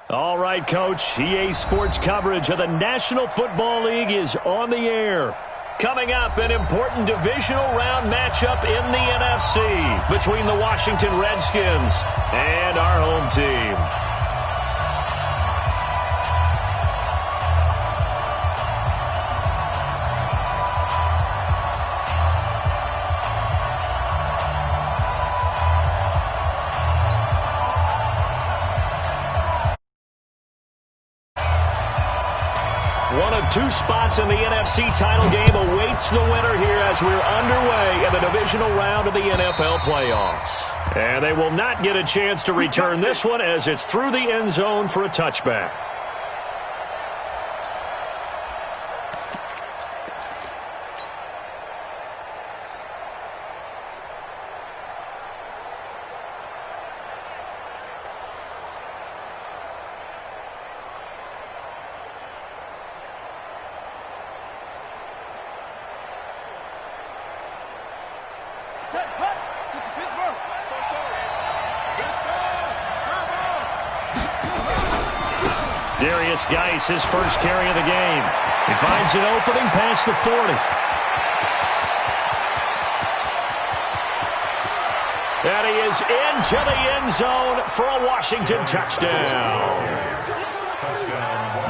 All right, Coach, EA Sports coverage of the National Football League is on the air. Coming up, an important divisional round matchup in the NFC between the Washington Redskins and our home team. One of two spots in the NFC title game awaits the winner here as we're underway in the divisional round of the NFL playoffs. And they will not get a chance to return this one as it's through the end zone for a touchback. Geis, his first carry of the game. He finds an opening past the 40. And he is into the end zone for a Washington touchdown.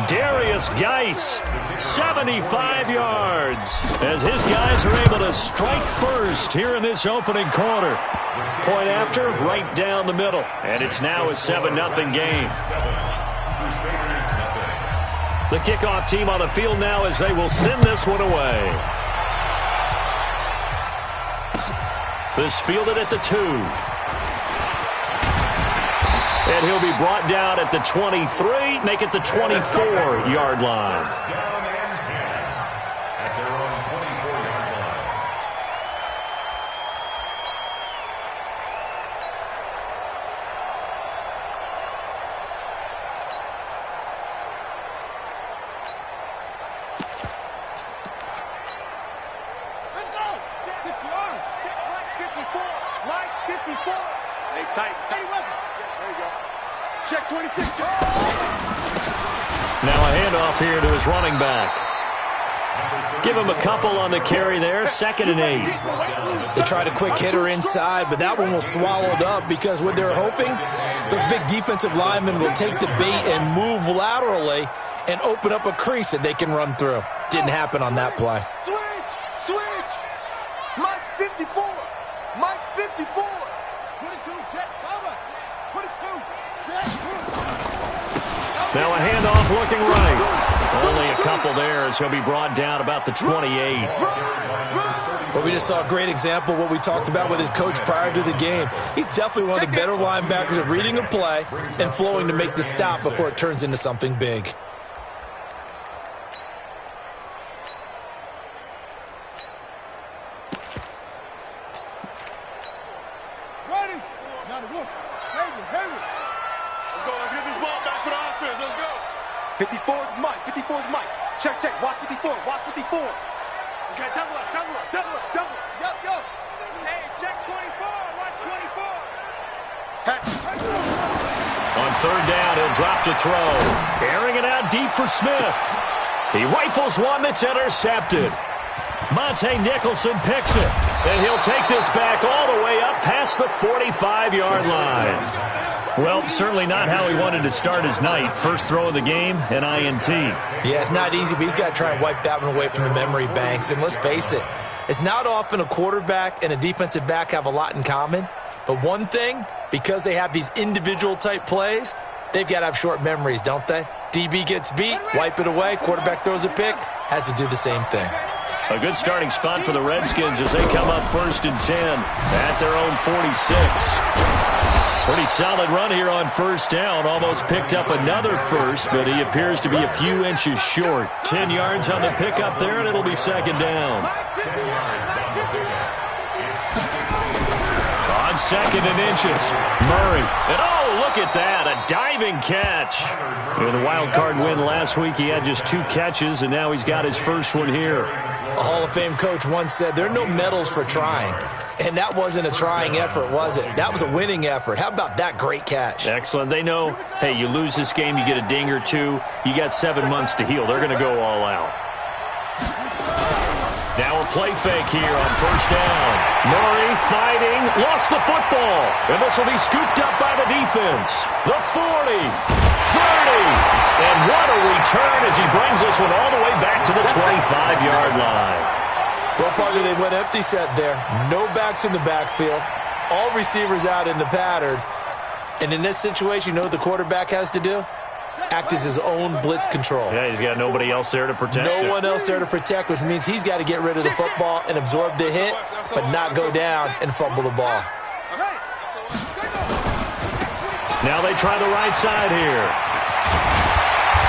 Darius Geis, 75 yards, as his guys are able to strike first here in this opening quarter. Point after, right down the middle. And it's now a 7-0 game. The kickoff team on the field now as they will send this one away. This fielded at the 2. And he'll be brought down at the 23, make it the 24-yard line. Here to his running back. Give him a couple on the carry there. 2nd and 8. They tried a quick hitter inside, but that one was swallowed up because what they're hoping, those big defensive linemen will take the bait and move laterally and open up a crease that they can run through. Didn't happen on that play. Switch. Mike's 54. Mike's 54. 22, jet cover. 22, jet. Now a handoff looking right. Only a couple there as he'll be brought down about the 28. Well, we just saw a great example of what we talked about with his coach prior to the game. He's definitely one of the better linebackers at reading a play and flowing to make the stop before it turns into something big. Ready? Now the look. Hayward. Let's get this ball back for the offense. Let's go. 54 is Mike. 54 is Mike. Check. Watch 54. Okay, double up. Yo. Hey, check 24. Watch 24. On 3rd down, he'll drop to throw. Airing it out deep for Smith. He rifles one that's intercepted. Monte Nicholson picks it. And he'll take this back all the way up past the 45-yard line. Well, certainly not how he wanted to start his night. First throw of the game, an INT. Yeah, it's not easy, but he's got to try and wipe that one away from the memory banks. And let's face it, it's not often a quarterback and a defensive back have a lot in common. But one thing, because they have these individual type plays, they've got to have short memories, don't they? DB gets beat, wipe it away, quarterback throws a pick, has to do the same thing. A good starting spot for the Redskins as they come up 1st and 10 at their own 46. Pretty solid run here on 1st down. Almost picked up another first, but he appears to be a few inches short. 10 yards on the pickup there, and it'll be 2nd down. On second and inches. Murray. And oh, look at that. A diving catch. In the wild card win last week, he had just 2 catches, and now he's got his first one here. A Hall of Fame coach once said, there are no medals for trying. And that wasn't a trying effort, was it? That was a winning effort. How about that great catch? Excellent. They know, hey, you lose this game, you get a ding or 2. You got 7 months to heal. They're going to go all out. Now a play fake here on first down. Murray fighting, lost the football. And this will be scooped up by the defense. The 40, 30. And what a return as he brings this one all the way back to the 25-yard line. Well, partner, they went empty set there. No backs in the backfield. All receivers out in the pattern. And in this situation, you know what the quarterback has to do? Act as his own blitz control. Yeah, he's got nobody else there to protect. No one else there to protect, which means he's got to get rid of the football and absorb the hit, but not go down and fumble the ball. Now they try the right side here.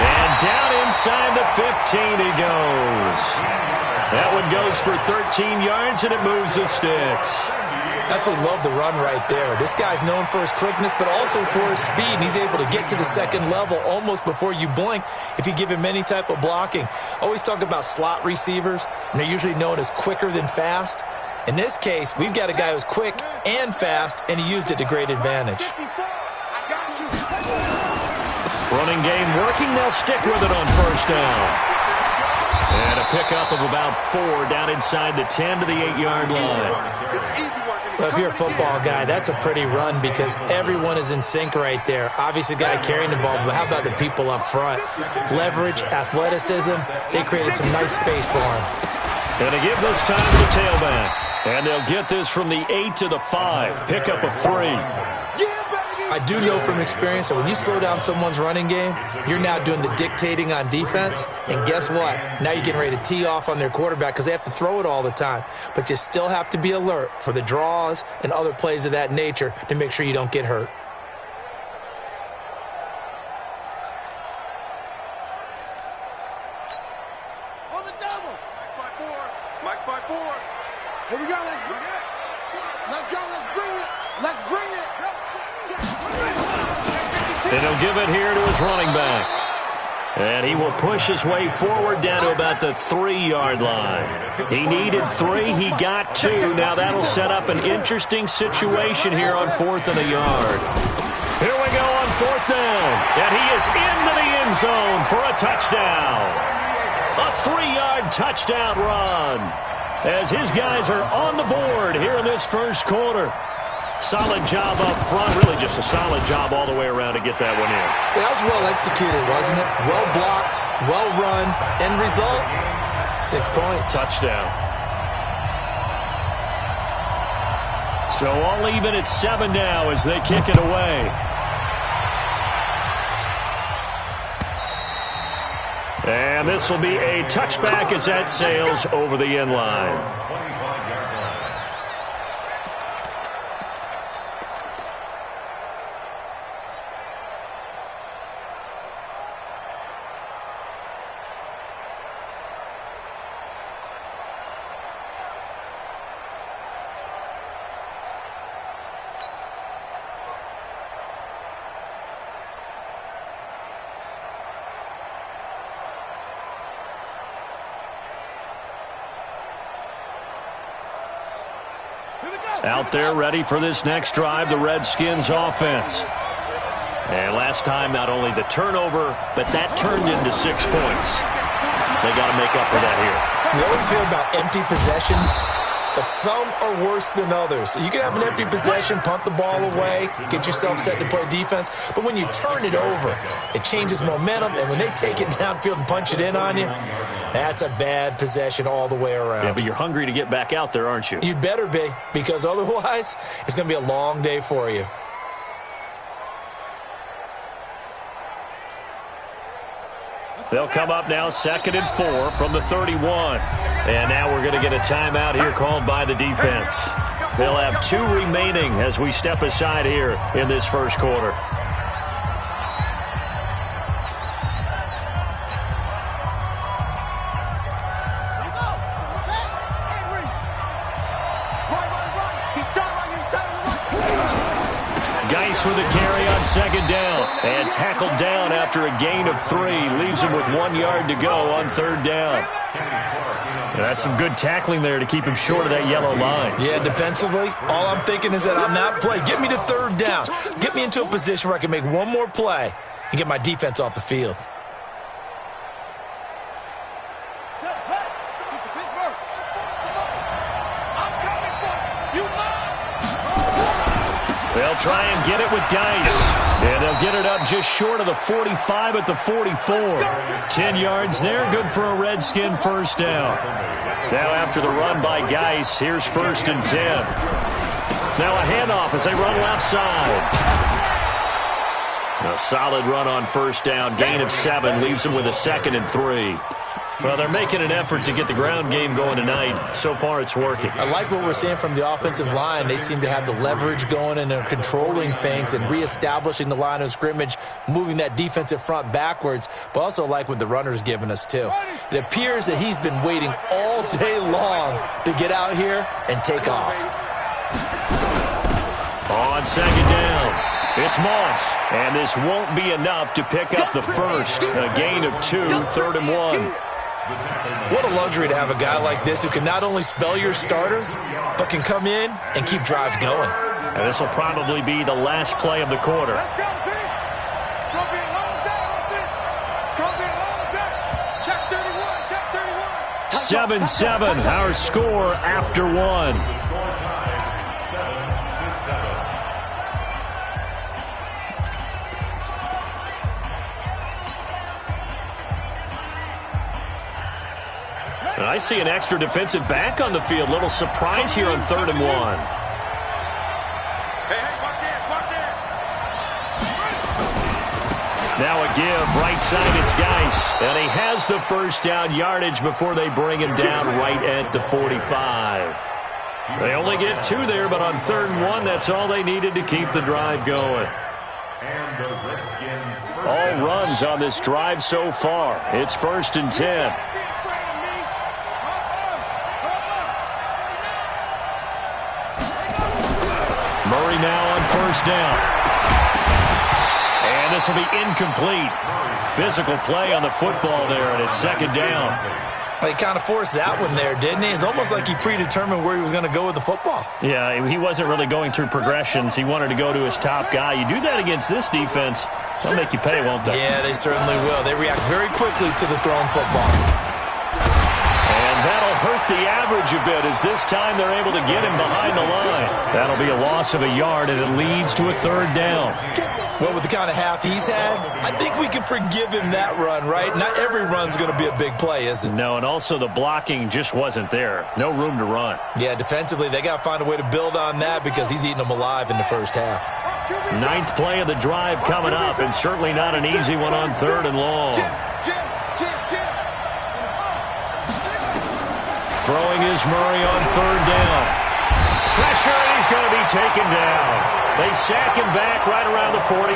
And down inside the 15 he goes. That one goes for 13 yards, and it moves the sticks. Absolutely love the run right there. This guy's known for his quickness, but also for his speed. And he's able to get to the second level almost before you blink if you give him any type of blocking. Always talk about slot receivers, and they're usually known as quicker than fast. In this case, we've got a guy who's quick and fast, and he used it to great advantage. Running game working. They'll stick with it on first down. And a pickup of about 4 down inside the 10 to the 8-yard line. Well, if you're a football guy, that's a pretty run because everyone is in sync right there. Obviously, the guy carrying the ball, but how about the people up front? Leverage, athleticism, they created some nice space for him. And they give this time to the tailback. And they'll get this from the 8 to the 5. Pickup of 3. I do know from experience that when you slow down someone's running game, you're now doing the dictating on defense. And guess what? Now you're getting ready to tee off on their quarterback because they have to throw it all the time. But you still have to be alert for the draws and other plays of that nature to make sure you don't get hurt. On the double. Mike's by 4. Here we go. Let's go. Let's bring it. Let's bring it. And he'll give it here to his running back. And he will push his way forward down to about the 3-yard line. He needed 3. He got 2. Now that'll set up an interesting situation here on 4th and a yard. Here we go on 4th down. And he is into the end zone for a touchdown. A 3-yard touchdown run. As his guys are on the board here in this first quarter. Solid job up front. Really just a solid job all the way around to get that one in. That was well executed, wasn't it? Well blocked, well run. End result, 6 points. Touchdown. So all even at 7 now as they kick it away. And this will be a touchback as that sails over the end line. Out there ready for this next drive, the Redskins offense. And last time, not only the turnover, but that turned into 6 points. They got to make up for that here. You always hear about empty possessions, but some are worse than others. You can have an empty possession, punt the ball away, get yourself set to play defense, but when you turn it over, it changes momentum, and when they take it downfield and punch it in on you, that's a bad possession all the way around. Yeah, but you're hungry to get back out there, aren't you? You'd better be, because otherwise, it's going to be a long day for you. They'll come up now 2nd and 4 from the 31. And now we're going to get a timeout here called by the defense. They'll have 2 remaining as we step aside here in this first quarter. Geis with a carry on second down. And tackled down after a gain of 3. Leaves him with 1 yard to go on third down. That's some good tackling there to keep him short of that yellow line. Yeah, defensively, all I'm thinking is that on that play, get me to third down. Get me into a position where I can make one more play and get my defense off the field. They'll try and get it with Geis. And they'll get it up just short of the 45 at the 44. 10 yards there, good for a Redskin first down. Now after the run by Geis, here's 1st and 10. Now a handoff as they run left side. A solid run on first down, gain of 7, leaves them with a 2nd and 3. Well, they're making an effort to get the ground game going tonight. So far, it's working. I like what we're seeing from the offensive line. They seem to have the leverage going, and they're controlling things and reestablishing the line of scrimmage, moving that defensive front backwards, but also like what the runner's giving us, too. It appears that he's been waiting all day long to get out here and take off. On second down. It's Moss, and this won't be enough to pick up the first. A gain of 2, 3rd and 1. What a luxury to have a guy like this who can not only spell your starter, but can come in and keep drives going. And this will probably be the last play of the quarter. Let's go, team. It's going to be a long day on this. It's going to be a long day. Check 31, check 31. 7-7, our score after 1. And I see an extra defensive back on the field. Little surprise here on 3rd and 1. Hey, watch it. Now a give, right side, it's Geis. And he has the first down yardage before they bring him down right at the 45. They only get 2 there, but on 3rd and 1, that's all they needed to keep the drive going. All runs on this drive so far. It's 1st and 10. Murray now on first down. And this will be incomplete. Physical play on the football there, and it's 2nd down. Well, he kind of forced that one there, didn't he? It's almost like he predetermined where he was going to go with the football. Yeah, he wasn't really going through progressions. He wanted to go to his top guy. You do that against this defense, they'll make you pay, won't they? Yeah, they certainly will. They react very quickly to the thrown football. And that'll hurt the average a bit as this time they're able to get him behind the line. That'll be a loss of a yard, and it leads to a 3rd down. Well, with the kind of half he's had, I think we can forgive him that run, right? Not every run's going to be a big play, is it? No, and also the blocking just wasn't there. No room to run. Yeah, defensively, they got to find a way to build on that because he's eating them alive in the first half. 9th play of the drive coming up, and certainly not an easy one on 3rd and long. Throwing is Murray on 3rd down. Pressure, and he's going to be taken down. They sack him back right around the 44.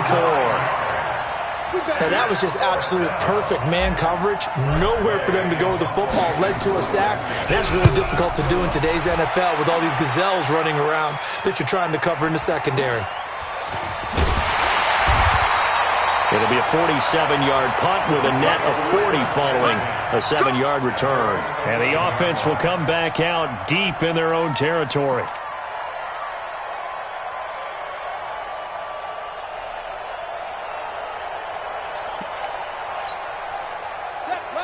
Now, that was just absolute perfect man coverage. Nowhere for them to go with the football. Led to a sack. That's really difficult to do in today's NFL with all these gazelles running around that you're trying to cover in the secondary. It'll be a 47-yard punt with a net of 40 following a 7-yard return. And the offense will come back out deep in their own territory.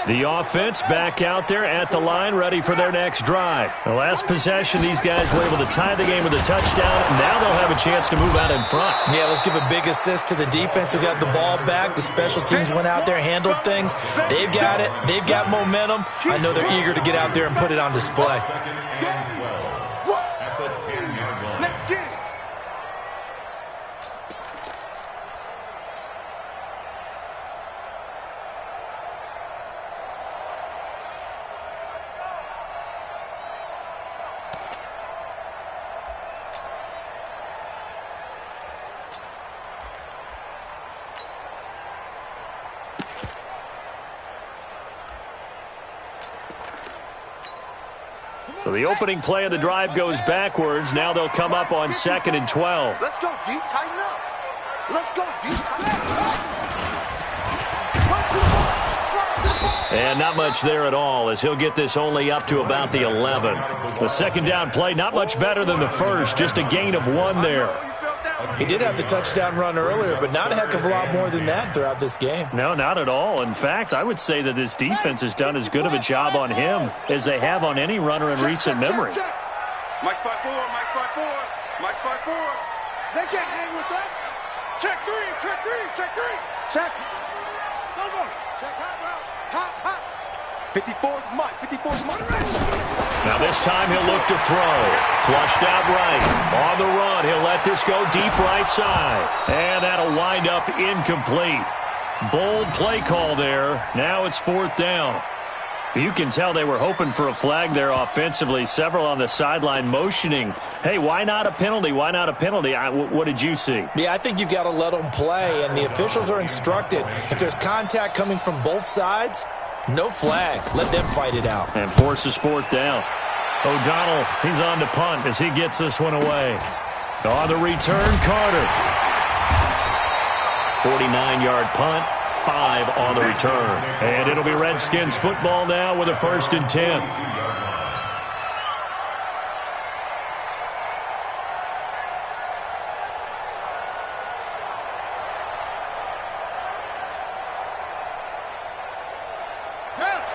The offense back out there at the line, ready for their next drive. The last possession, these guys were able to tie the game with a touchdown. Now they'll have a chance to move out in front. Yeah, let's give a big assist to the defense who got the ball back. The special teams went out there, handled things. They've got it. They've got momentum. I know they're eager to get out there and put it on display. Let's get it. So the opening play of the drive goes backwards. Now they'll come up on 2nd and 12. Let's go, D. Tighten up. Let's go. And not much there at all, as he'll get this only up to about the 11. The second down play, not much better than the first, just a gain of 1 there. He did have the touchdown run earlier, but not a heck of a lot more than that throughout this game. No, not at all. In fact, I would say that this defense has done as good of a job on him as they have on any runner in recent memory. Mike's 5-4, Mike's 5-4, Mike's 5-4. They can't hang with us. Check 3, check 3, check 3. Check. Go. Check hot route. Hot. 54's Mike, 54's Mike. Now this time he'll look to throw. Flushed out right. On the run, he'll let this go deep right side. And that'll wind up incomplete. Bold play call there. Now it's 4th down. You can tell they were hoping for a flag there offensively. Several on the sideline motioning. Hey, why not a penalty? Why not a penalty? What did you see? Yeah, I think you've got to let them play, and the officials are instructed. If there's contact coming from both sides, no flag. Let them fight it out. And forces 4th down. O'Donnell, he's on to punt as he gets this one away. On the return, Carter. 49-yard punt. 5 on the return. And it'll be Redskins football now with a 1st and 10.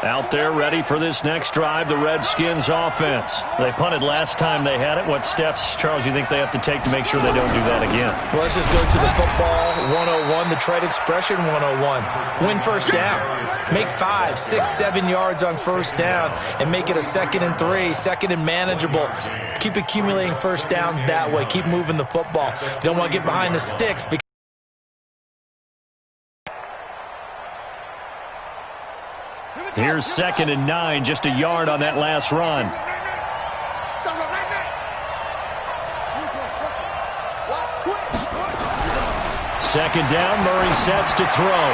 Out there ready for this next drive, the Redskins offense. They punted last time they had it. What steps, Charles, you think they have to take to make sure they don't do that again? Well, let's just go to the football 101, the trade expression 101. Win first down. Make 5, 6, 7 yards on first down and make it a 2nd and 3, 2nd and manageable. Keep accumulating first downs that way. Keep moving the football. You don't want to get behind the sticks because here's 2nd and 9, just a yard on that last run. Second down, Murray sets to throw.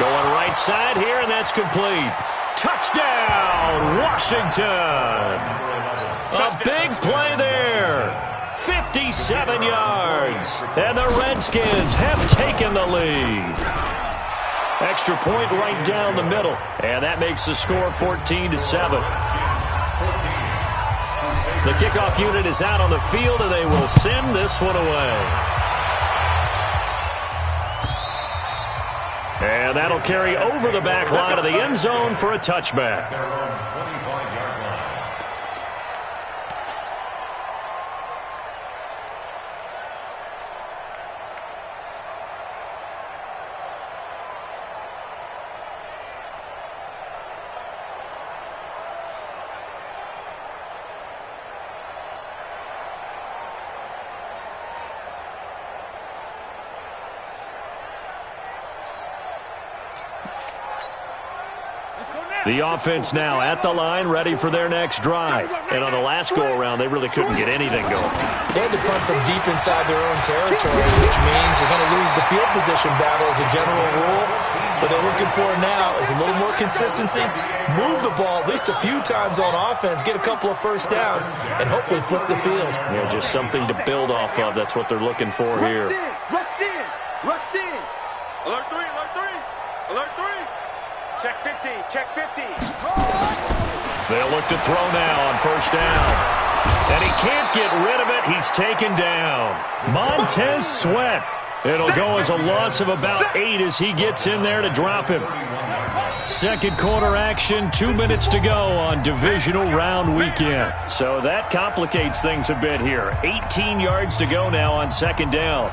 Going right side here, and that's complete. Touchdown, Washington. A big play there. 57 yards. And the Redskins have taken the lead. Extra point right down the middle. And that makes the score 14-7. The kickoff unit is out on the field, and they will send this one away. And that'll carry over the back line of the end zone for a touchback. The offense now at the line, ready for their next drive. And on the last go-around, they really couldn't get anything going. They had to punt from deep inside their own territory, which means you're going to lose the field position battle as a general rule. What they're looking for now is a little more consistency, move the ball at least a few times on offense, get a couple of first downs, and hopefully flip the field. Yeah, just something to build off of. That's what they're looking for here. Rush in. Rush in. Alert 3, alert 3. Alert 3. Check 50, check 50. They'll look to throw now on first down. And he can't get rid of it. He's taken down. Montez Sweat. It'll go as a loss of about 8 as he gets in there to drop him. Second quarter action, 2 minutes to go on divisional round weekend. So that complicates things a bit here. 18 yards to go now on second down.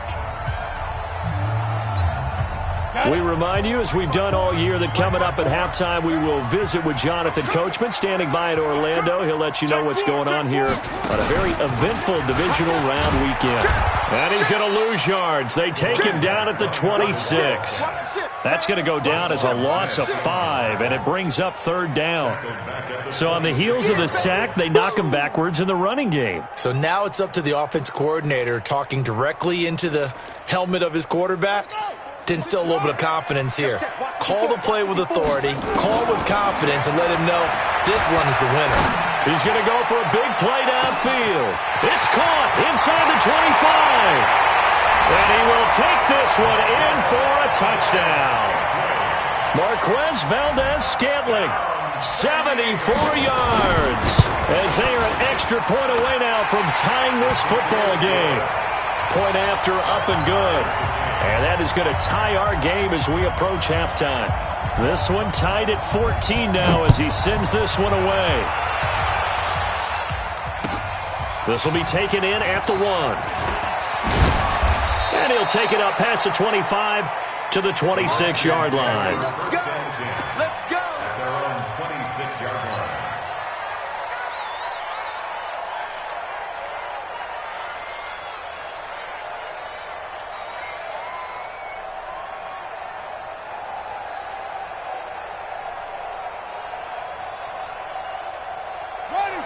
We remind you, as we've done all year, that coming up at halftime, we will visit with Jonathan Coachman, standing by in Orlando. He'll let you know what's going on here on a very eventful divisional round weekend. And he's going to lose yards. They take him down at the 26. That's going to go down as a loss of 5, and it brings up third down. So on the heels of the sack, they knock him backwards in the running game. So now it's up to the offense coordinator talking directly into the helmet of his quarterback to instill a little bit of confidence here. Call the play with authority, call with confidence, and let him know this one is the winner. He's going to go for a big play downfield. It's caught inside the 25. And he will take this one in for a touchdown. Marquez Valdez-Scantling, 74 yards, as they are an extra point away now from tying this football game. Point after, up and good. And that is going to tie our game as we approach halftime. This one tied at 14 now as he sends this one away. This will be taken in at the 1. And he'll take it up past the 25 to the 26-yard line. Let's go! At their own 26-yard line.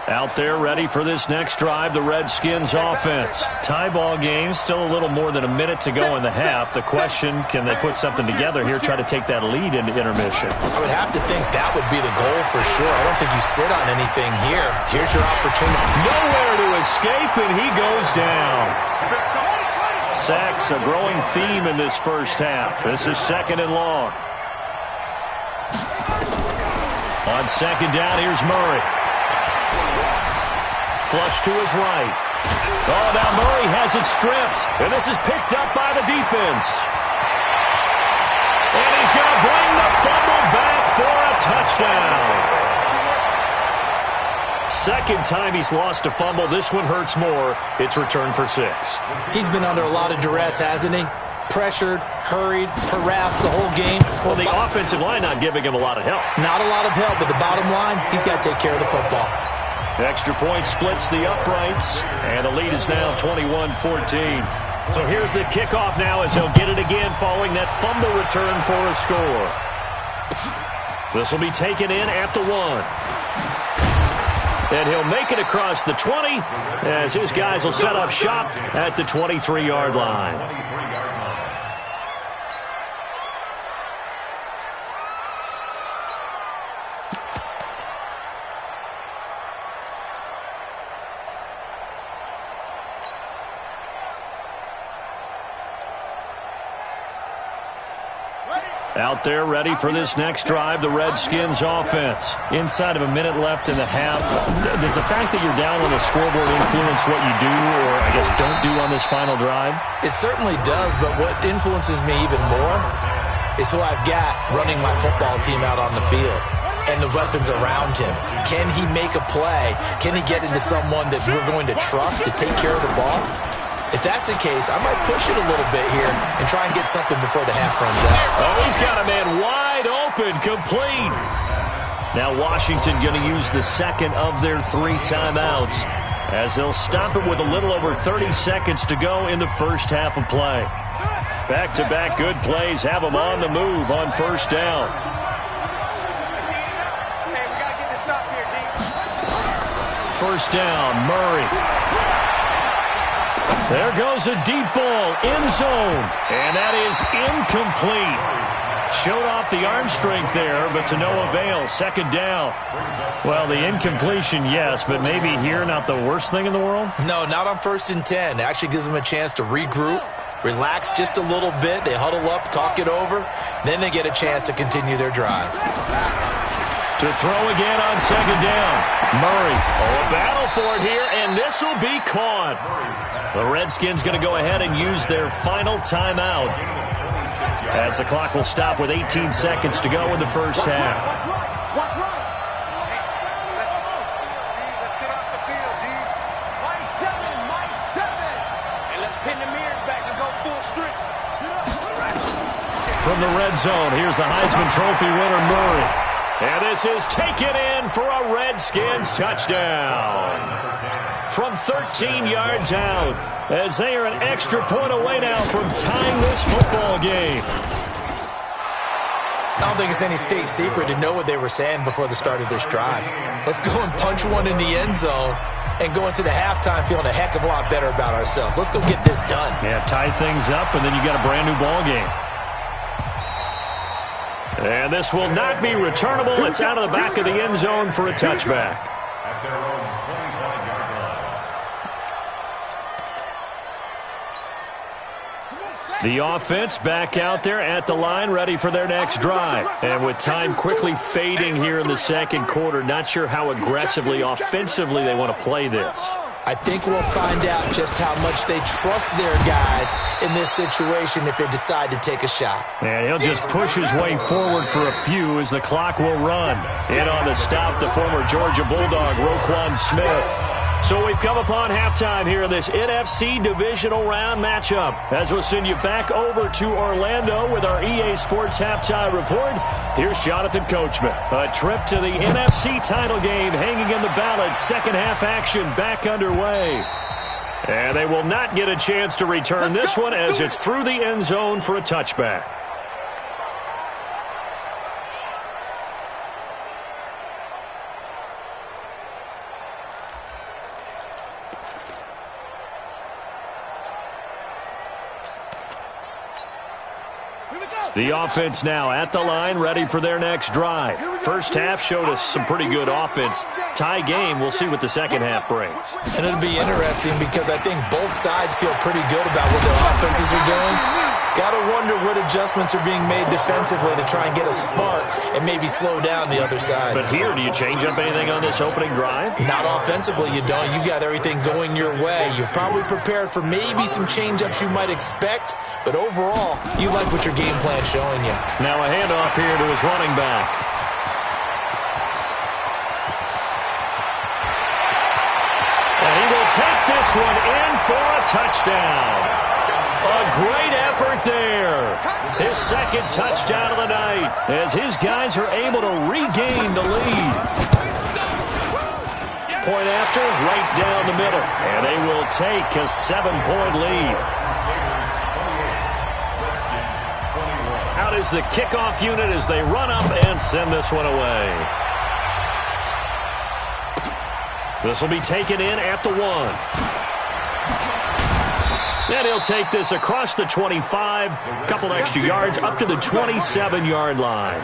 Out there ready for this next drive, the Redskins offense. Tie ball game, still a little more than a minute to go in the half. The question, can they put something together here, try to take that lead into intermission? I would have to think that would be the goal for sure. I don't think you sit on anything here. Here's your opportunity. Nowhere to escape, and he goes down. Sacks, a growing theme in this first half. This is 2nd and long. On 2nd down, here's Murray. Flush to his right. Oh, now Murray has it stripped. And this is picked up by the defense. And he's going to bring the fumble back for a touchdown. Second time he's lost a fumble. This one hurts more. It's returned for 6. He's been under a lot of duress, hasn't he? Pressured, hurried, harassed the whole game. Well, the offensive line not giving him a lot of help. Not a lot of help, but the bottom line, he's got to take care of the football. Extra point splits the uprights, and the lead is now 21-14. So here's the kickoff now as he'll get it again following that fumble return for a score. This will be taken in at the 1. And he'll make it across the 20 as his guys will set up shop at the 23-yard line. Out there ready for this next drive, the Redskins offense. Inside of a minute left in the half. Does the fact that you're down on the scoreboard influence what you do, or I guess don't do on this final drive? It certainly does, but what influences me even more is who I've got running my football team out on the field and the weapons around him. Can he make a play? Can he get into someone that we're going to trust to take care of the ball? If that's the case, I might push it a little bit here and try and get something before the half runs out. Oh, he's got a man wide open, complete. Now Washington going to use the second of their 3 timeouts as they'll stop it with a little over 30 seconds to go in the first half of play. Back-to-back good plays have them on the move on first down. Hey, we got to get this stop here, D. First down, Murray. There goes a deep ball, end zone, and that is incomplete. Showed off the arm strength there, but to no avail. Second down. Well, the incompletion, yes, but maybe here not the worst thing in the world? No, not on 1st and 10. It actually gives them a chance to regroup, relax just a little bit. They huddle up, talk it over. Then they get a chance to continue their drive. To throw again on second down. Murray. Oh, a battle for it here, and this will be caught. The Redskins going to go ahead and use their final timeout as the clock will stop with 18 seconds to go in the first half. Let's get off the field, D. Mike 7. And let's pin the mirrors back and go full strength. From the red zone, here's the Heisman Trophy winner, Murray. And this is taken in for a Redskins touchdown. From 13 yards out, as they are an extra point away now from tying this football game. I don't think it's any state secret to know what they were saying before the start of this drive. Let's go and punch one in the end zone and go into the halftime feeling a heck of a lot better about ourselves. Let's go get this done. Yeah, tie things up, and then you got a brand new ball game. And this will not be returnable. It's out of the back of the end zone for a touchback. At their own 25-yard line. The offense back out there at the line, ready for their next drive. And with time quickly fading here in the second quarter, not sure how aggressively, offensively they want to play this. I think we'll find out just how much they trust their guys in this situation if they decide to take a shot. And he'll just push his way forward for a few as the clock will run. In on the stop, the former Georgia Bulldog, Roquan Smith. So we've come upon halftime here in this NFC divisional round matchup. As we'll send you back over to Orlando with our EA Sports halftime report, here's Jonathan Coachman. A trip to the NFC title game hanging in the balance. Second half action back underway. And they will not get a chance to return this one as it's through the end zone for a touchback. The offense now at the line, ready for their next drive. First half showed us some pretty good offense. Tie game, we'll see what the second half brings. And it'll be interesting because I think both sides feel pretty good about what their offenses are doing. Got to wonder what adjustments are being made defensively to try and get a spark and maybe slow down the other side. But here, do you change up anything on this opening drive? Not offensively, you don't. You got everything going your way. You've probably prepared for maybe some change-ups you might expect, but overall, you like what your game plan's showing you. Now a handoff here to his running back. And he will take this one in for a touchdown. A great effort there. His second touchdown of the night as his guys are able to regain the lead. Point after, right down the middle. And they will take a 7-point lead. Out is the kickoff unit as they run up and send this one away. This will be taken in at the 1. And he'll take this across the 25, a couple extra yards, up to the 27-yard line.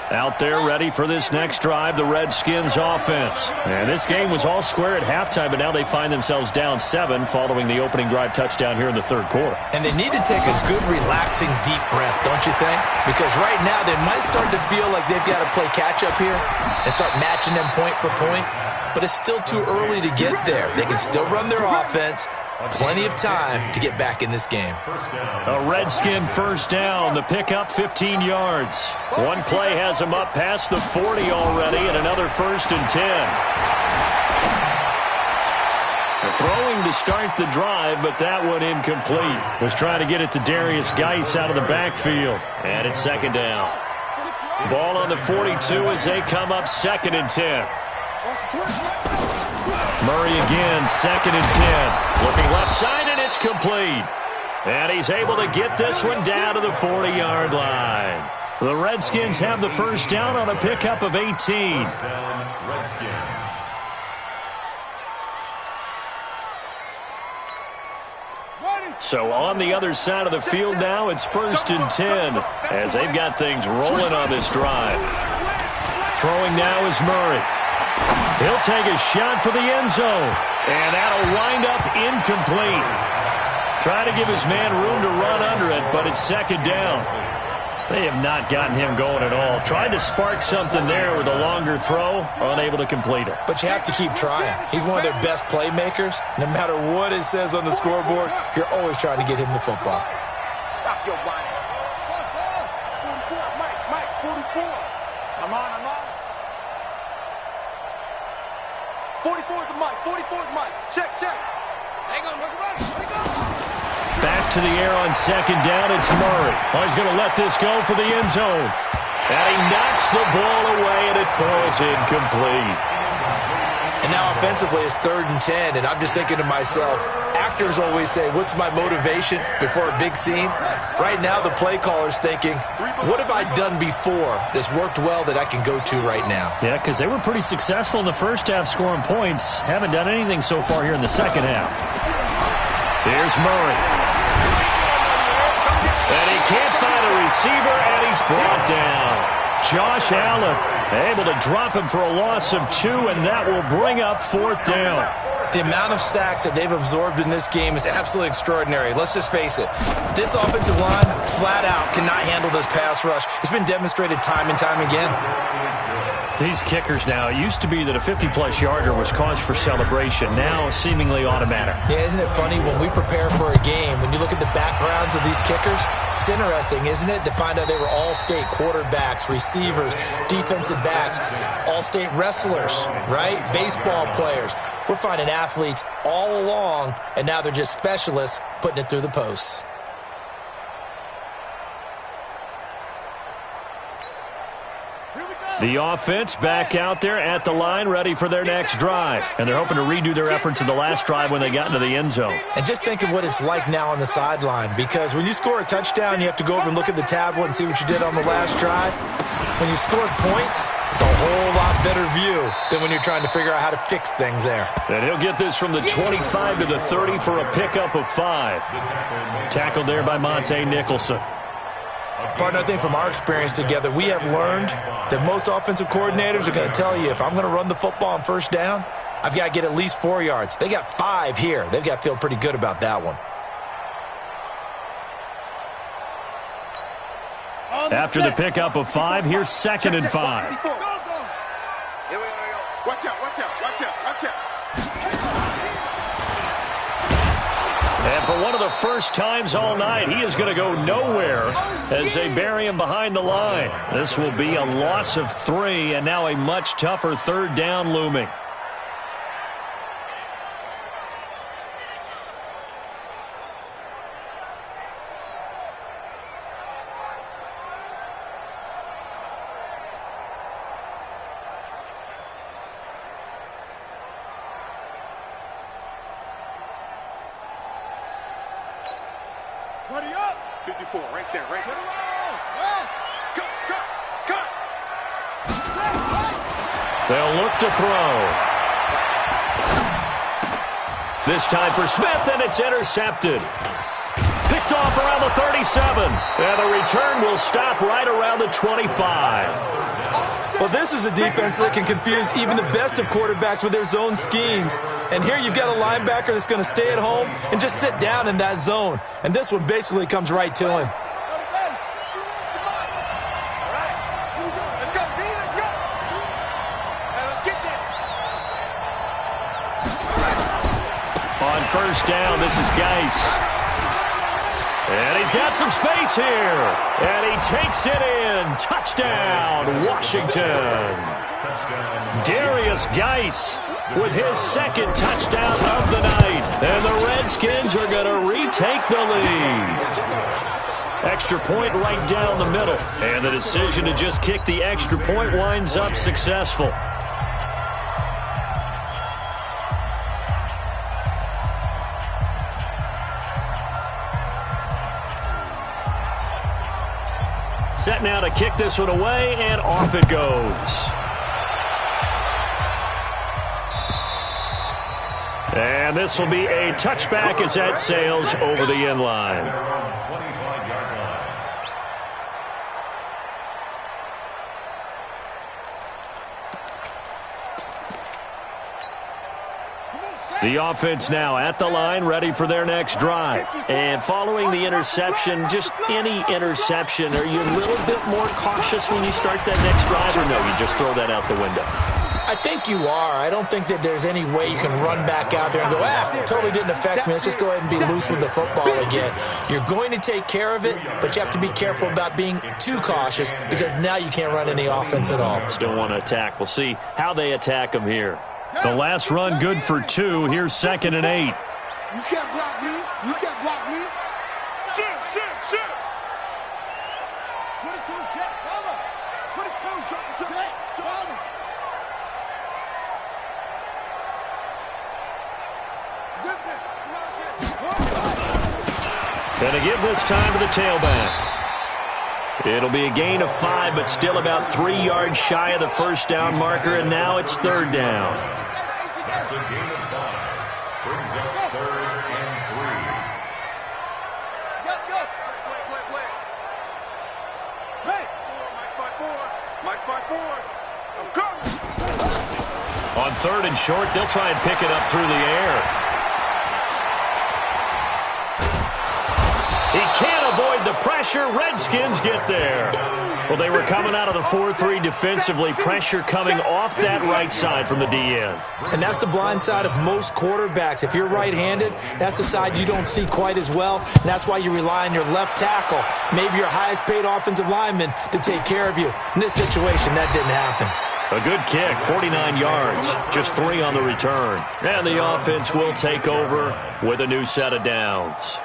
Out there ready for this next drive, the Redskins offense. And this game was all square at halftime, but now they find themselves down 7 following the opening drive touchdown here in the third quarter. And they need to take a good, relaxing, deep breath, don't you think? Because right now they might start to feel like they've got to play catch-up here and start matching them point for point. But it's still too early to get there. They can still run their offense. Plenty of time to get back in this game. A Redskin first down. The pickup 15 yards. One play has them up past the 40 already, and another 1st and 10. Throwing to start the drive, but that one incomplete. Was trying to get it to Darius Geis out of the backfield. And it's second down. Ball on the 42 as they come up 2nd and 10. Murray again, 2nd and 10. Looking left side, and it's complete. And he's able to get this one down to the 40-yard line. The Redskins have the first down on a pickup of 18. So on the other side of the field now, it's 1st and 10 as they've got things rolling on this drive. Throwing now is Murray. He'll take a shot for the end zone. And that'll wind up incomplete. Try to give his man room to run under it, but it's 2nd down. They have not gotten him going at all. Tried to spark something there with a longer throw, unable to complete it. But you have to keep trying. He's one of their best playmakers. No matter what it says on the scoreboard, you're always trying to get him the football. Stop your whining. 44, Mike, 44. I'm on. 44 is the Mike, 44 is Mike. Check. Hang on, look right. Let it go. Back to the air on 2nd down, it's Murray. Oh, he's going to let this go for the end zone. And he knocks the ball away, and it falls incomplete. And now offensively, it's 3rd and 10, and I'm just thinking to myself, actors always say, what's my motivation before a big scene? Right now, the play caller's thinking, what have I done before that's worked well that I can go to right now? Yeah, because they were pretty successful in the first half scoring points. Haven't done anything so far here in the second half. Here's Murray. And he can't find a receiver, and he's brought down. Josh Allen able to drop him for a loss of 2, and that will bring up 4th down. The amount of sacks that they've absorbed in this game is absolutely extraordinary. Let's just face it. This offensive line, flat out, cannot handle this pass rush. It's been demonstrated time and time again. These kickers now, it used to be that a 50-plus yarder was cause for celebration. Now, seemingly automatic. Yeah, isn't it funny? When we prepare for a game, when you look at the backgrounds of these kickers, it's interesting, isn't it, to find out they were all-state quarterbacks, receivers, defensive backs, all-state wrestlers, right? Baseball players. We're finding athletes all along, and now they're just specialists putting it through the posts. The offense back out there at the line, ready for their next drive. And they're hoping to redo their efforts in the last drive when they got into the end zone. And just think of what it's like now on the sideline, because when you score a touchdown, you have to go over and look at the tablet and see what you did on the last drive. When you score points, it's a whole lot better view than when you're trying to figure out how to fix things there. And he'll get this from the 25 to the 30 for a pickup of 5. Tackled there by Monte Nicholson. Partner, I think from our experience together, we have learned that most offensive coordinators are going to tell you, if I'm going to run the football on first down, I've got to get at least 4 yards. They got 5 here. They've got to feel pretty good about that one. After the pickup of 5, here's 2nd and 5. Here we go. Watch out, watch out, watch out, watch out. And for one of the first times all night, he is going to go nowhere as they bury him behind the line. This will be a loss of 3, and now a much tougher 3rd down looming. Buddy up. 54, right there, right there. Cut, cut, cut. They'll look to throw. This time for Smith, and it's intercepted. Picked off around the 37. And the return will stop right around the 25. Well, this is a defense that can confuse even the best of quarterbacks with their zone schemes. And here you've got a linebacker that's going to stay at home and just sit down in that zone. And this one basically comes right to him. Let's go, D, let's go. Let's get there. On first down, this is Geis. And he's got some space here. And he takes it in. Touchdown, Washington. Darius Geis with his 2nd touchdown of the night. And the Redskins are going to retake the lead. Extra point right down the middle. And the decision to just kick the extra point winds up successful. Set now to kick this one away, and off it goes. And this will be a touchback as that sails over the end line. The offense now at the line, ready for their next drive. And following the interception, just any interception, are you a little bit more cautious when you start that next drive, or no, you just throw that out the window? I think you are. I don't think that there's any way you can run back out there and go, totally didn't affect me. Let's just go ahead and be loose with the football again. You're going to take care of it, but you have to be careful about being too cautious because now you can't run any offense at all. Still want to attack. We'll see how they attack them here. The last run good for 2. Here's 2nd and 8. You can't block me. You can't block me. Shoot, shoot, shoot. 22, check, cover. 22, check, cover. Zip it. Gonna give this time to the tailback. It'll be a gain of 5, but still about 3 yards shy of the first down marker, and now it's third down. That's a gain of 5. Brings up 3rd and 3. Go. Play. Hey! Mike's 5-4. I'm coming. On 3rd and short, they'll try and pick it up through the air. He can't avoid the pressure. Redskins get there. Well, they were coming out of the 4-3 defensively. Pressure coming off that right side from the DN. And that's the blind side of most quarterbacks. If you're right-handed, that's the side you don't see quite as well. And that's why you rely on your left tackle, maybe your highest-paid offensive lineman, to take care of you. In this situation, that didn't happen. A good kick, 49 yards, just 3 on the return. And the offense will take over with a new set of downs.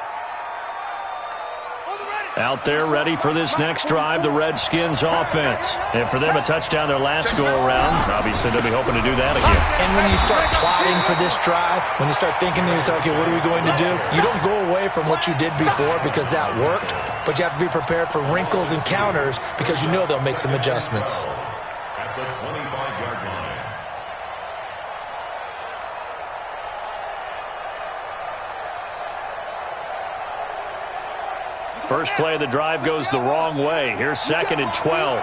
Out there ready for this next drive, the Redskins offense. And for them, a touchdown their last go-around. Obviously, they'll be hoping to do that again. And when you start plotting for this drive, when you start thinking to yourself, okay, what are we going to do? You don't go away from what you did before because that worked, but you have to be prepared for wrinkles and counters because you know they'll make some adjustments. At the 25-yard line. First play of the drive goes the wrong way. Here's 2nd and 12.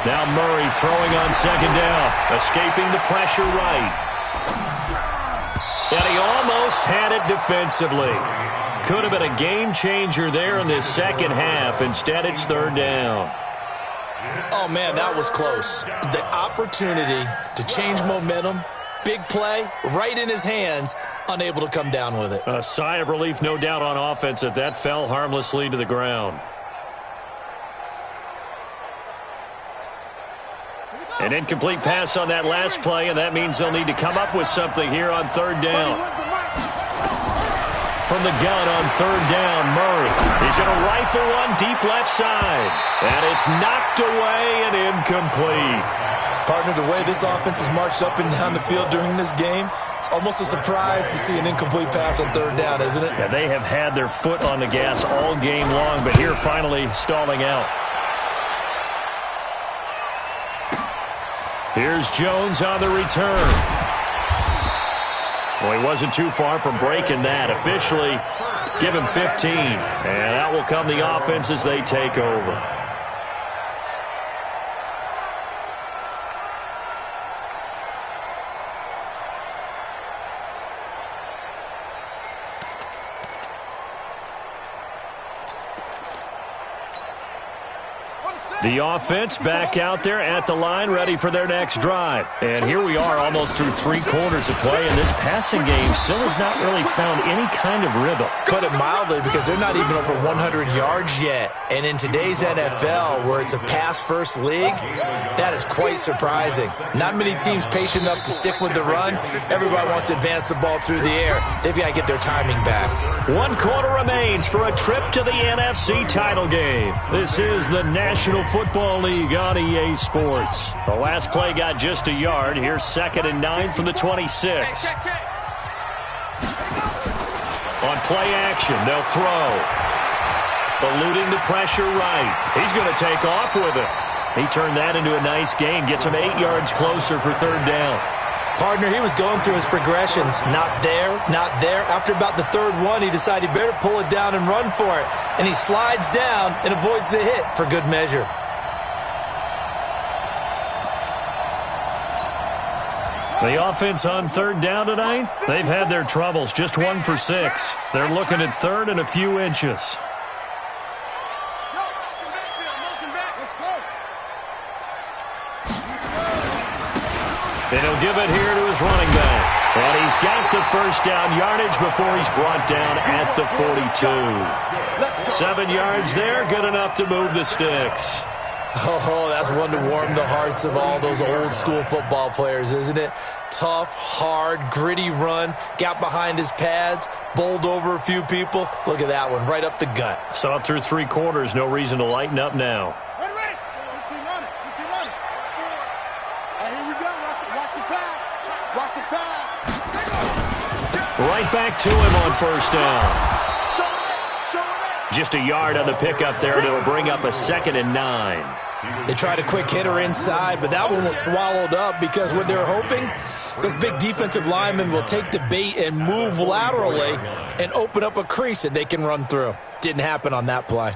Now Murray throwing on 2nd down, escaping the pressure right. And he almost had it defensively. Could have been a game changer there in this second half. Instead, it's 3rd down. Oh, man, that was close. The opportunity to change momentum, big play, right in his hands, unable to come down with it. A sigh of relief, no doubt, on offense that fell harmlessly to the ground. An incomplete pass on that last play, and that means they'll need to come up with something here on 3rd down. From the gun on 3rd down, Murray. He's going to rifle one deep left side. And it's knocked away and incomplete. Partner, the way this offense has marched up and down the field during this game, it's almost a surprise to see an incomplete pass on 3rd down, isn't it? Yeah, they have had their foot on the gas all game long, but here finally stalling out. Here's Jones on the return. Well, he wasn't too far from breaking that. Officially, give him 15. And that will come the offense as they take over. The offense back out there at the line, ready for their next drive. And here we are almost through 3 quarters of play, and this passing game still has not really found any kind of rhythm. Put it mildly, because they're not even over 100 yards yet. And in today's NFL, where it's a pass-first league, that is quite surprising. Not many teams patient enough to stick with the run. Everybody wants to advance the ball through the air. They've got to get their timing back. 1 quarter remains for a trip to the NFC title game. This is the National Football League on EA Sports. The last play got just a yard. Here's 2nd and 9 from the 26. On play action, they'll throw. Eluding the pressure right. He's going to take off with it. He turned that into a nice gain. Gets him 8 yards closer for 3rd down. Partner, he was going through his progressions. Not there, not there. After about the 3rd one, he decided he better pull it down and run for it. And he slides down and avoids the hit for good measure. The offense on 3rd down tonight, they've had their troubles. Just 1 for 6. They're looking at 3rd and a few inches. And he'll give it here to his running back. And he's got the first down yardage before he's brought down at the 42. 7 yards there, good enough to move the sticks. Oh, that's one to warm the hearts of all those old school football players, isn't it? Tough, hard, gritty run, got behind his pads, bowled over a few people. Look at that one, right up the gut. So up through 3 quarters, no reason to lighten up now. Ready, ready. Good team on it. Good team on it. Here we go. Watch the pass. Watch the pass. Right back to him on first down. Show it. Just a yard on the pickup there, and it'll bring up a 2nd and 9. They tried a quick hitter inside, but that one was swallowed up because what they're hoping, those big defensive linemen will take the bait and move laterally and open up a crease that they can run through. Didn't happen on that play.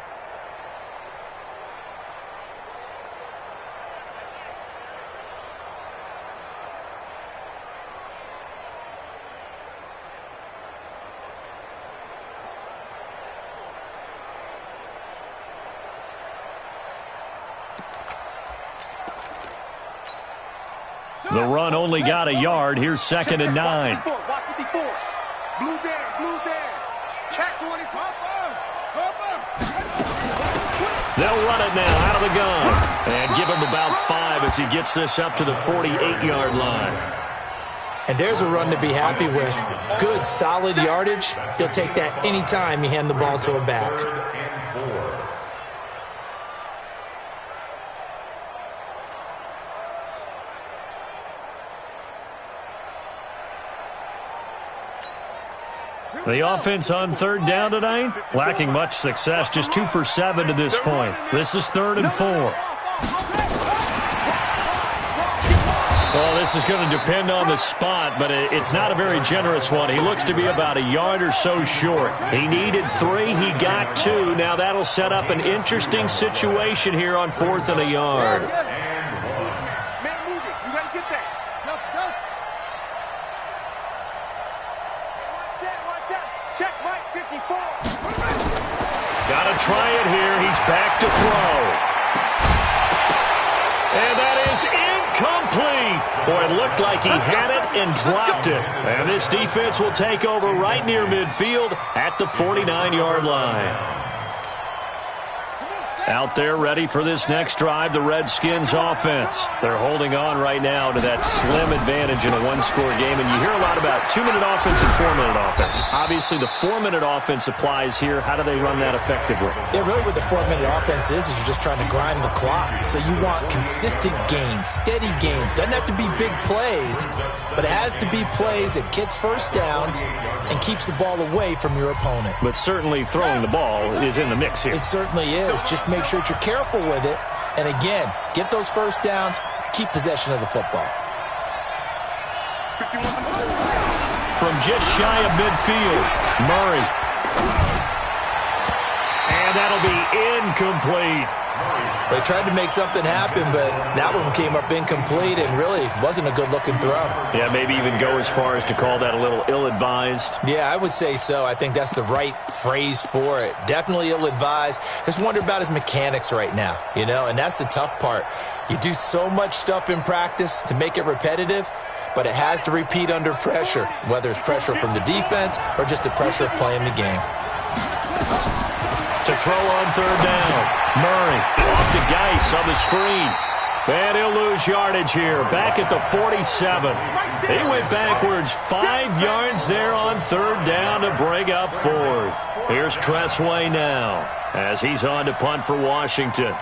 The run only got a yard. Here's 2nd and 9. Watch 54. Blue there. Check 20. Pump him. They'll run it now out of the gun. And give him about 5 as he gets this up to the 48-yard line. And there's a run to be happy with. Good, solid yardage. He'll take that anytime you hand the ball to a back. The offense on 3rd down tonight, lacking much success, just 2 for 7 to this point. This is 3rd and 4. Well, this is going to depend on the spot, but it's not a very generous one. He looks to be about a yard or so short. He needed 3. He got 2. Now that'll set up an interesting situation here on 4th and a yard. Got to try it here. He's back to throw. And that is incomplete. Boy, it looked like he had it and dropped it. And this defense will take over right near midfield at the 49-yard line. Out there ready for this next drive, the Redskins offense. They're holding on right now to that slim advantage in a 1-score game. And you hear a lot about 2-minute offense and 4-minute offense. Obviously, the 4-minute offense applies here. How do they run that effectively? Yeah, really what the 4-minute offense is you're just trying to grind the clock. So you want consistent gains, steady gains. Doesn't have to be big plays, but it has to be plays that gets first downs and keeps the ball away from your opponent. But certainly throwing the ball is in the mix here. It certainly is. Just make sure that you're careful with it. And again, get those first downs, keep possession of the football. From just shy of midfield, Murray. And that'll be incomplete. They tried to make something happen, but that one came up incomplete and really wasn't a good-looking throw. Yeah, maybe even go as far as to call that a little ill-advised. Yeah, I would say so. I think that's the right phrase for it. Definitely ill-advised. Just wonder about his mechanics right now, you know, and that's the tough part. You do so much stuff in practice to make it repetitive, but it has to repeat under pressure, whether it's pressure from the defense or just the pressure of playing the game. To throw on 3rd down. Murray off to Geis on the screen. And he'll lose yardage here. Back at the 47. He went backwards 5 yards there on 3rd down to bring up 4th. Here's Tressway now as he's on to punt for Washington.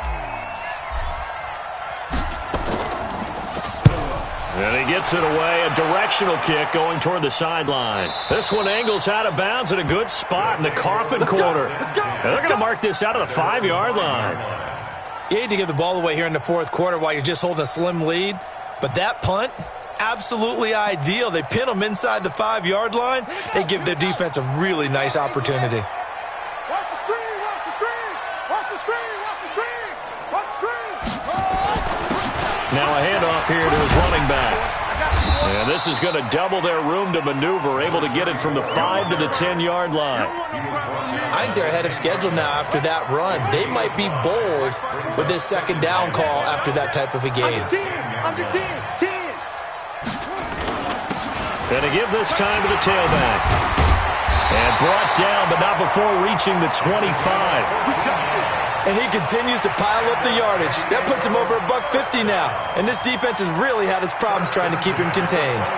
And he gets it away, a directional kick going toward the sideline. This one angles out of bounds in a good spot in the coffin corner. And they're going to mark this out of the 5-yard line. You hate to give the ball away here in the 4th quarter while you're just holding a slim lead, but that punt, absolutely ideal. They pin them inside the 5-yard line. They give their defense a really nice opportunity. Watch the screen. Watch the screen. Watch the screen. Watch the screen. Watch the screen. Now a handoff here to his running back. And this is going to double their room to maneuver, able to get it from the 5 to the 10-yard line. I think they're ahead of schedule now after that run. They might be bold with this 2nd down call after that type of a game. Under 10. And to give this time to the tailback. And brought down, but not before reaching the 25. And he continues to pile up the yardage. That puts him over $150 now. And this defense has really had its problems trying to keep him contained.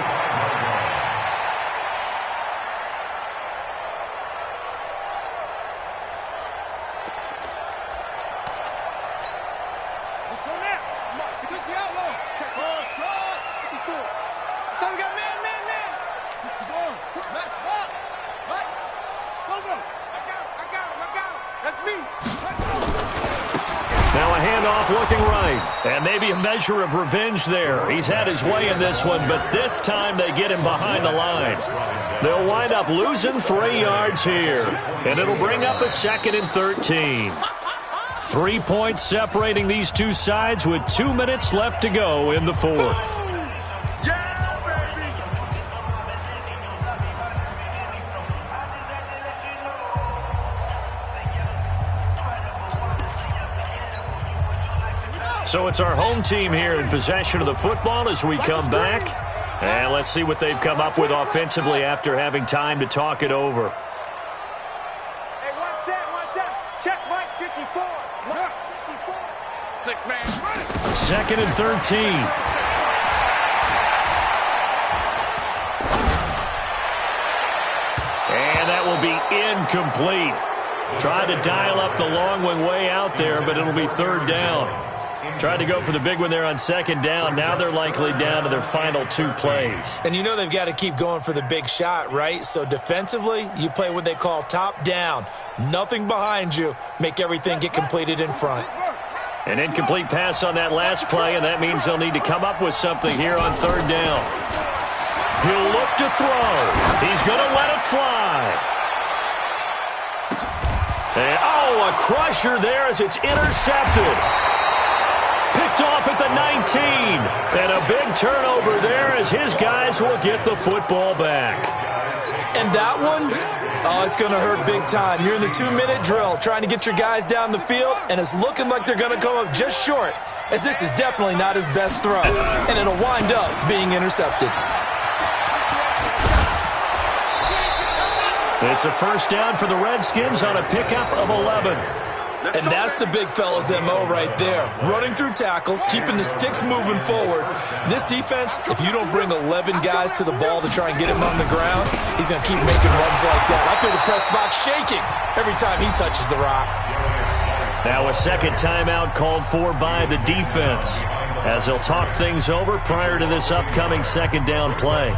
Now a handoff looking right. And maybe a measure of revenge there. He's had his way in this one, but this time they get him behind the line. They'll wind up losing 3 yards here. And it'll bring up a 2nd and 13. 3 points separating these two sides with 2 minutes left to go in the 4th. So it's our home team here in possession of the football as we come back. And let's see what they've come up with offensively after having time to talk it over. Hey, one set. Check Mike 54. Mike 54. 6-man. 2nd and 13. And that will be incomplete. Tried to dial up the long one way out there, but it'll be 3rd down. Tried to go for the big one there on 2nd down. Now they're likely down to their final 2 plays. And you know they've got to keep going for the big shot, right? So defensively, you play what they call top down. Nothing behind you. Make everything get completed in front. An incomplete pass on that last play, and that means they'll need to come up with something here on 3rd down. He'll look to throw. He's going to let it fly. And, a crusher there as it's intercepted. Picked off at the 19. And a big turnover there as his guys will get the football back. And that one, it's going to hurt big time. You're in the 2-minute drill trying to get your guys down the field, and it's looking like they're going to come up just short, as this is definitely not his best throw. And it'll wind up being intercepted. It's a 1st down for the Redskins on a pickup of 11. And that's the big fella's MO right there. Running through tackles, keeping the sticks moving forward. This defense, if you don't bring 11 guys to the ball to try and get him on the ground, he's going to keep making runs like that. I feel the press box shaking every time he touches the rock. Now a 2nd timeout called for by the defense, as they'll talk things over prior to this upcoming 2nd down play.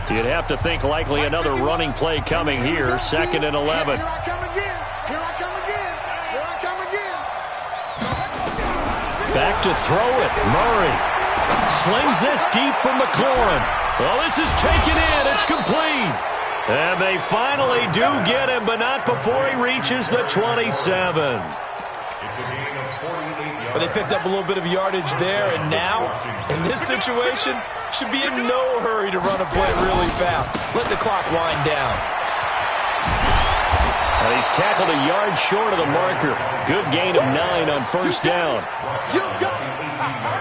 You'd have to think likely another running play coming here, 2nd and 11. Here I come again. Back to throw it. Murray slings this deep from McLaurin. Well, this is taken in. It's complete. And they finally do get him, but not before he reaches the 27. But they picked up a little bit of yardage there, and now, in this situation, should be in no hurry to run a play really fast. Let the clock wind down. And he's tackled a yard short of the marker. Good gain of 9 on 1st down.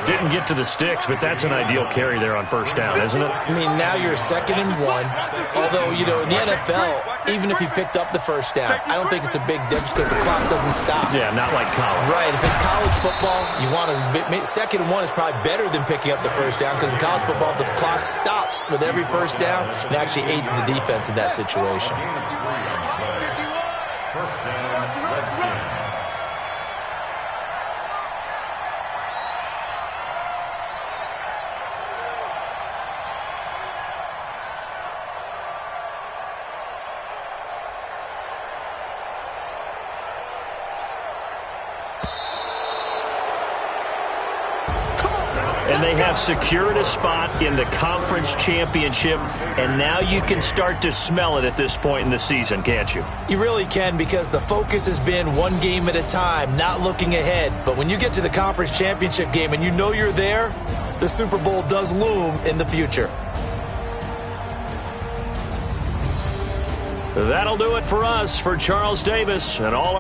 Didn't get to the sticks, but that's an ideal carry there on 1st down, isn't it? I mean, now you're 2nd and 1. Although, you know, in the NFL, even if you picked up the 1st down, I don't think it's a big difference because the clock doesn't stop. Yeah, not like college. Right. If it's college football, you want to 2nd and 1 is probably better than picking up the 1st down because in college football, the clock stops with every 1st down and actually aids the defense in that situation. And they have secured a spot in the conference championship, and now you can start to smell it at this point in the season, can't you? You really can, because the focus has been one game at a time, not looking ahead. But when you get to the conference championship game and you know you're there, the Super Bowl does loom in the future. That'll do it for us. For Charles Davis and all